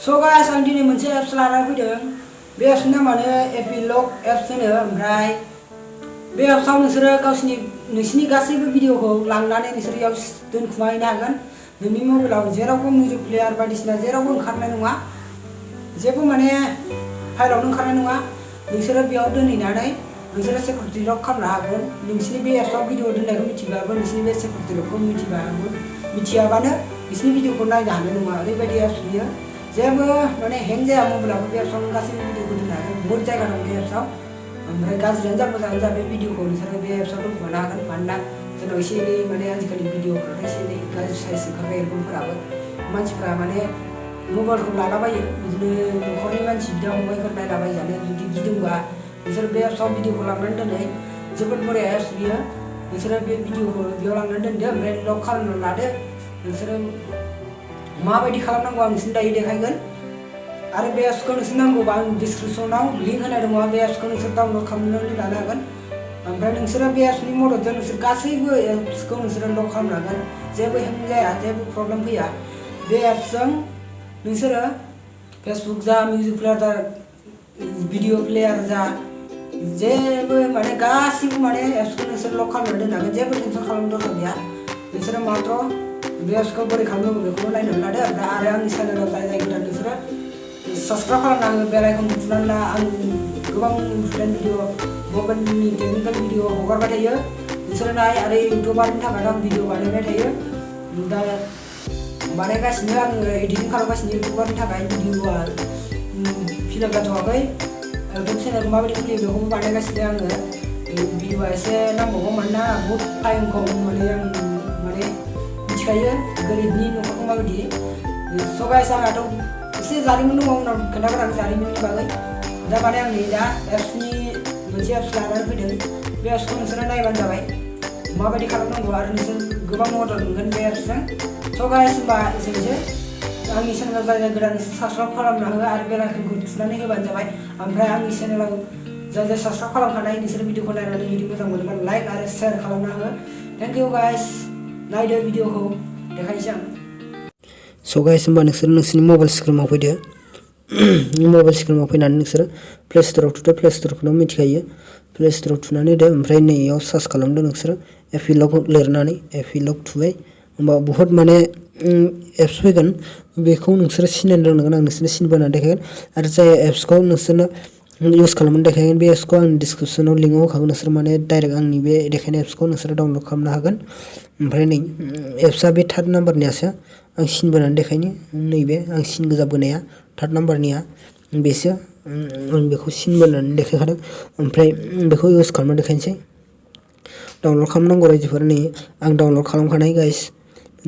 So guys, आं दिनै मोनसे एप्स लानानै फैदों। बे एप्सनि नामानो एपिलग एप्स होनो। ओमफ्राय बे एप्सआव नोंसोरो नोंसिनि गासैबो भिडिअखौ लांनानै नोंसोर इयाव दोनखुमाहैनो हागोन। नोंनि मबाइलाव जेरावबो मिउजिक प्लेयार बायदिसिना जेरावबो ओंखारनाय नङा। जेबो माने फाइलावनो ओंखारनाय नङा। नोंसोरो बेयाव दोनहैनानै नोंसोरो सिकिउरिटि लक खालामनो हागोन। नोंसिनि बे एप्सआव भिडिअ दोननायखौ मिथिबाबो नोंसिनि बे सिकिउरिटि लकखौ मिथियाबानो नोंसिनि भिडिअखौ नायनो हानाय नङा। ओरैबायदि एप्स बियो। जेबो माने हेंग जाया मबाइलाबो बे एप्सआव गासैबो भिडिअखौ दोननो हागोन। बहुत जायगा दं बे एप्सआव। ओमफ्राय गाज्रियानो जा मोजाङानो जा बे भिडिअखौ नोंसोरो बे एप्सआव दोनखुमानो हागोन। मानोना जोंनाव एसे एनै माने आजिखालि भिडिअफ्राथ' एसे एनै गाज्रि साइज ओंखारबाय एलबामफोराबो। मानसिफ्रा माने मबाइलखौ लालाबायो। बिदिनो न'खरनि मानसि बिदा फंबायफोर नायलाबायजानो जुदि गिदोंबा नोंसोर बे एप्सआव भिडिअखौ लांनानै दोनै। जोबोद बरिया एप्स बियो। नोंसोरो बे भिडिअखौ बेयाव लांनानै दोनदो। ओमफ्राय लक खालामना लादो। नोंसोरो माबायदि खालामनांगौ आं नोंसोरनो दायो देखायगोन। आरो बे एप्सखौ नोंसोर नांगौबा आं डिसक्रिपसनाव लिंक होनाय दङ। बे एप्सखौ नोंसोर डाउनलड खालामनानै लानो हागोन। ओमफ्राय नोंसोरो बे एप्सनि मददजों नोंसोर गासैबो एप्सखौ नोंसोरो लक खालामनो हागोन। जेबो हेंग जाया, जेबो प्रब्लेम फैया। बे एप्सजों नोंसोरो फेसबुक जा, मिउजिक प्लेयार जा, भिडिअ प्लेयार जा, जेबो माने गासिबो माने एप्सखौ नोंसोर लक खालामनानै दोननो हागोन। जेबो टेनसन खालामनो दरकार गैया। नोंसोरो मात्र' बे एप्सखौ बोरै खालामनांगौ बेखौबो नायनानै लादो। ओमफ्राय आरो आंनि चेनेलाव जाय गोदान नोंसोरो साबसक्राइब खालामना हो, बेल आइकनखौ थुनानै ला। आं गोबां इम्परटेन्ट भिडिअ, मबाइलनि टेकनिकेल भिडिअ हगारबाय थायो। नोंसोरो नाय। आरो इउटुबारनि थाखाय आं भिडिअ बानायबाय थायो। दा बानायगासिनो आङो एडिटिं खालामगासिनो इउटुबारनि थाखाय। भिडिअआ फिल्म जाथ'वाखै। इउटुब चेनेलखौ माबायदि खुलियो बेखौबो बानायगासिनो आङो। भिडिअआ एसे नांबावगौ मानोना बहुत टाइमखौ माने आं मिथिखायो गोरिबनि न'खरखौ माबायदि। स' गाइस, आंहाथ' एसे जारिमिन दङ। उनाव खोन्थागोन आं जारिमिननि बागै। दा माने आं नै दा एप्सनि मोनसे एप्स लानानै फैदों। बे एप्सखौ नोंसोरो नायबानो जाबाय माबायदि खालामनांगौ। आरो नोंसोर गोबां मदद मोनगोन बे एप्सजों। स' गाइस, होमबा एसेनोसै। आंनि चेनेलाव जाय गोदान साबसक्राइब खालामना हो आरो बेल आइकनखौ थुनानै होबानो जाबाय। ओमफ्राय आंनि चेनेलाव जाय साबसक्राइब खालामखानाय नोंसोर भिडिअखौ नायनानै जुदि मोजां मोनोबा लाइक आरो शेयार खालामना हो। Thank you guys. नायदो भिडिअखौ देखायनोसै आं। स' गाइस, होमबा नोंसोरो नोंसिनि मबाइल स्क्रिनाव फैदो। मबाइल स्क्रिनाव फैनानै नोंसोरो प्ले स्ट'राव थुदो। प्ले स्ट'रखौनो मिथिखायो। प्ले स्ट'राव थुनानै होदो। ओमफ्राय नैयाव सार्च खालामदो नोंसोरो एपिलग लिरनानै। एपिलग थुबाय। होमबा बुहुत माने एप्स फैगोन। बेखौ नोंसोरो सिनायनो रोंनांगोन। आं नोंसोरनो सिनबोनानै देखायगोन। आरो जाय एप्सखौ नोंसोरनो इउज खालामनानै देखायगोन बे एप्सखौ आं डिसक्रिपसनाव लिंकआव होखागोन। नोंसोर माने डाइरेक्ट आंनि बे देखायनाय एप्सखौ नोंसोरो डाउनलड खालामनो हागोन। ओमफ्राय नै एप्सआ बे थार्ड नाम्बारनियासो आं सिनबोनानै देखायनि। नैबे आं सिन गोजा बोनाया थार्ड नाम्बारनिया बेसो। आं बेखौ सिनबोनानै देखायखादों। ओमफ्राय बेखौ इउज खालामनानै देखायनोसै। डाउनलड खालामनांगौ रायजोफोर। नै आं डाउनलड खालामखानाय गाइस।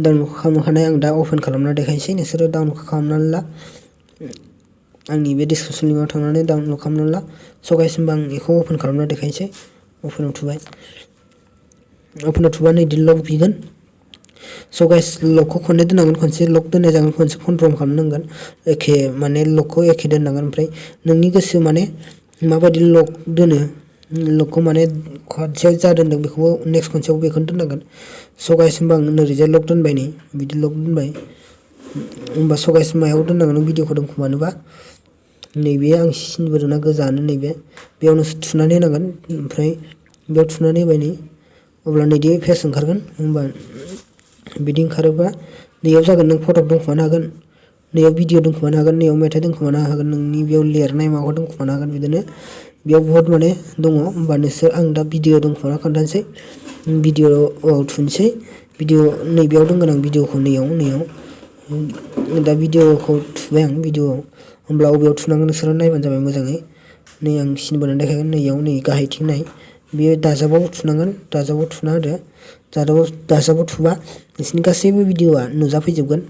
डाउनलड खालामखानाय आं दा अपेन खालामना देखायनोसै। नोंसोरो डाउनलड खालामनानै ला। आंनि बे डिसक्रिपसन लिंकआव थांनानै डाउनलड खालामनानै ला। स' गाइस, होमबा आं बेखौ अपेन खालामना देखायनोसै। अपेनाव थुबाय। अपेनाव थुबा नै बिदि लक बिगोन। स' गाइस, लकखौ खननै दोननांगोन। खनसे लक दोननाय जागोन, खनसे कनफार्म खालामनांगोन। एखे माने लकखौ एखे दोननांगोन। ओमफ्राय नोंनि गोसो माने माबायदि लक दोनो। लकखौ माने खनसेयाव जा दोनदों बेखौबो नेक्स्ट खनसेयाव बेखौनो दोननांगोन। स' गाइस, होमबा आं नोरैजाय लक दोनबाय। नै बिदि लक दोनबाय। होमबा स' गाइस, मायाव दोननांगोन भिडिअखौ दोनखुमानोबा नैबे आं सिनबोदोंना गोजानो नैबे बेयाव नोंसोर थुनानै होनांगोन। ओमफ्राय बेयाव थुनानै होबाय। नै अब्ला नैदि फेस ओंखारगोन। होमबा बिदि ओंखारोबा नैयाव जागोन। नों फट' दोनखुमानो हागोन। नैयाव भिडिअ दोनखुमानो हागोन। नैयाव मेथाइ दोनखुमानो हागोन। नोंनि बेयाव लिरनाय माबाखौ दोनखुमानो हागोन। बिदिनो बेयाव बहुत माने दङ। होमबा नोंसोर आं दा भिडिअ दोनखुमाना खोन्थानोसै। भिडिअआव थुनोसै। भिडिअ नैबेयाव दोनगोन आं भिडिअखौ नैयाव दा भिडिअखौ थुबाय आं भिडिअआव। होमब्ला अबेयाव थुनांगोन नोंसोरो नायबानो जाबाय मोजाङै। नै आं सिनबोनानै देखायगोन। नैयाव नै गाहायथिं नाय। बेयो दाजाबाव थुनांगोन। दाजाबाव थुना होदो। दाजाबाव थुबा नोंसिनि गासैबो भिडिअआ नुजाफैजोबगोन।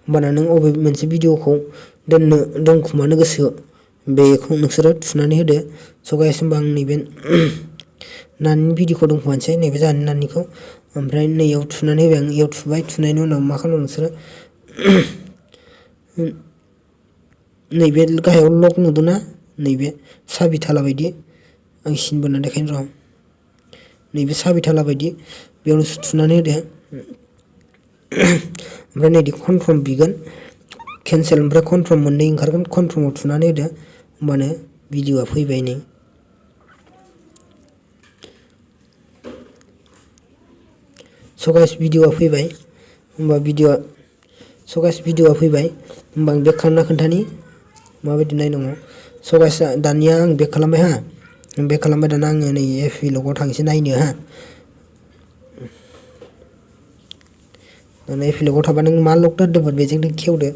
होमबाना नों अबे मोनसे भिडिअखौ दोनखुमानो गोसो बेखौ नोंसोरो थुनानै होदो। स' गाइस, होमबा आं नैबे नानि भिडिअखौ दोनखुमानोसै। नैबे जाहानि नानिखौ। ओमफ्राय नैयाव थुनानै होबाय आं। इयाव थुबाय। थुनायनि उनाव मा खालामो नोंसोरो नैबे गाहायाव लक नुदोंना नैबे साबि थाला बायदि आं सिनबोनानै देखायनो र'। नैबे साबि थाला बायदि बेयाव थुनानै होदो। ओमफ्राय नैदि कनफार्म बिगोन। केन्सेल ओमफ्राय कनफार्म मोननै ओंखारगोन कनफार्माव थुनानै होदो होमबानो भिडिअआ फैबाय नै स' गाइस भिडिअआ फैबाय होमबा भिडिअआ फैबाय होमबा आं बेक खालामना खोन्थानि माबायदि नायनांगौ स' गाइस दानिया आं बेक खालामबाय हा बेक खालामबाय दाना आङो नै एपिलगाव थांसै नायनो हा दाना एपिलगाव थाबा नों मा लक दोन्दोंमोन बेजों नों खेवदो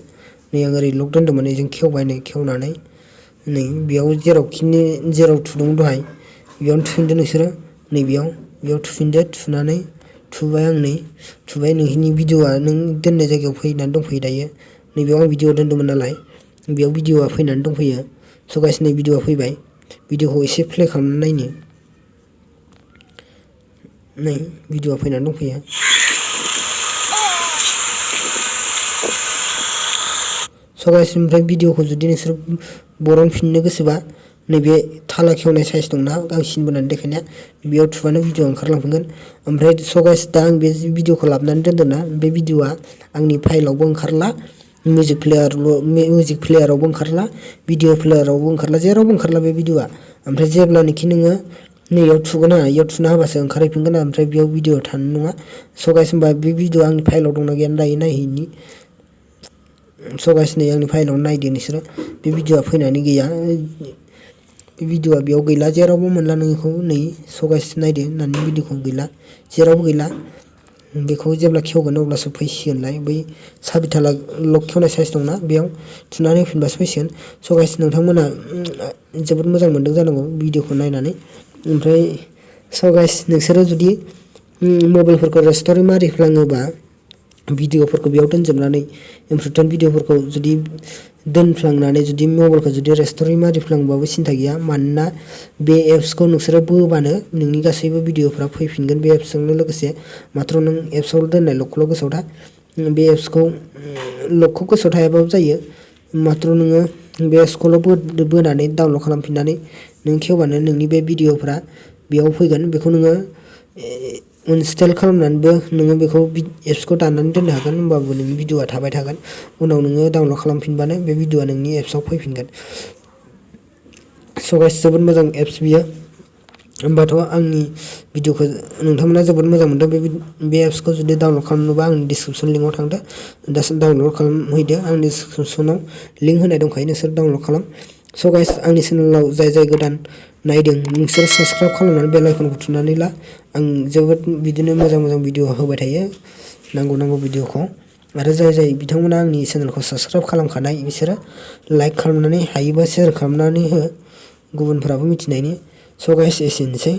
नै आं ओरै लक दोन्दोंमोन बेजों खेवबाय नै खेवनानै नै बेयाव जेराव थुदों दहाय बेयावनो थुफिनदो नोंसोरो नै बेयाव थुफिनदो थुनानै थुबाय आं नै थुबाय नोंनि भिडिअआ नों दोननाय जायगायाव फैनानै दंफैयो दायो नैबेयाव आं भिडिअ दोन्दोंमोन नालाय बेयाव भिडिअआ फैनानै दंफैयो स' गाइस नै भिडिअआ फैबाय भिडिअखौ एसे प्ले खालामनानै नायनो नै भिडिअआ फैनानै दंफैयो स' गाइस ओमफ्राय भिडिअखौ जुदि नोंसोर बरनफिननो गोसोबा नैबे थाला खेवनाय साइज दंना आं सिन बोनानै देखायनाया बेयाव थुबानो भिडिअ ओंखारलांफिनगोन ओमफ्राय स' गाइस दा आं बे भिडिअखौ लाबोनानै दोनदोंना बे भिडिअआ आंनि फाइलावबो ओंखारला मिउजिक प्लेयारावबो ओंखारला भिडिअ प्लेयारावबो ओंखारला जेरावबो ओंखारला बे भिडिअआ ओमफ्राय जेब्लानोखि नोङो नैयाव थुगोन हा इयाव थुना होबासो ओंखारहैफिनगोन ओमफ्राय बेयाव भिडिअ थानो नङा स' गाइस होमबा बे भिडिअआ आंनि फाइलाव दंना गैया दायो नायहैनि स' गाइस नै आंनि फाइलाव नायदो नोंसोरो बे भिडिअआ फैनानै गैया बे भिडिअआ बेयाव गैला जेरावबो मोनला नोंखौ नै स' गाइस नायदो होननानै भिडिअखौ गैला जेरावबो गैला बेखौ जेब्ला खेवगोन अब्लासो फैसिगोनलाय बै साबिथाला लक खेवनाय साइज दंना बेयाव थुनानै होफिनबासो फैसिगोन स' गाइस नोंथांमोना जोबोद मोजां मोनदों जानांगौ भिडिअखौ नायनानै ओमफ्राय स' गाइस नोंसोरो जुदि मबाइलफोरखौ रेस्ट'रि मारिफ्लाङोबा भिडिअफोरखौ बेयाव दोनजोबनानै इम्परटेन्ट भिडिअफोरखौ जुदि दोनफ्लांनानै जुदि मबाइलखौ जुदि रेस्ट'रि मारिफ्लांबाबो सिन्था गैया मानोना बे एप्सखौ नोंसोरो बोबानो नोंनि गासैबो भिडिअफ्रा फैफिनगोन बे एप्सजोंनो लोगोसे माथ्र' नों एप्सआव दोननाय लकखौल' गोसोआव था बे एप्सखौ लकखौ गोसोआव थायाबाबो जायो माथ्र' नोङो बे एप्सखौल' बोनानै डाउनलड खालामफिननानै नों खेवबानो नोंनि बे भिडिअफ्रा बेयाव फैगोन बेखौ नोङो इनस्टल खालामनानैबो नोङो बेखौ एप्सखौ दाननानै दोननो हागोन होमबाबो नोंनि भिडिअआ थाबाय थागोन उनाव नोङो डाउनलड खालामफिनबानो बे भिडिअआ नोंनि एप्सआव फैफिनगोन स' गाइस जोबोद मोजां एप्स बियो होमबाथ' आंनि भिडिअखौ नोंथांमोना जोबोद मोजां मोनदों बे एप्सखौ जुदि डाउनलड खालामनोबा आंनि डिसक्रिपसन लिंकआव थांदो दासो डाउनलड खालामहैदो आंनि डिसक्रिपसनाव लिंक होनाय दंखायो नोंसोर डाउनलड खालाम स' गाइस आंनि चेनेलाव जाय गोदान नायदों नोंसोर साबसक्राइब खालामनानै बेल आइकनखौ थुनानै ला आं जोबोद बिदिनो मोजां भिडिअ होबाय थायो नांगौ भिडिअखौ आरो जाय बिथांमोना आंनि चेनेलखौ साबसक्राइब खालामखानाय बिसोरो लाइक खालामनानै हायोबा शेयार खालामनानै हो गुबुनफोराबो मिथिनायनि स' गाइस एसेनोसै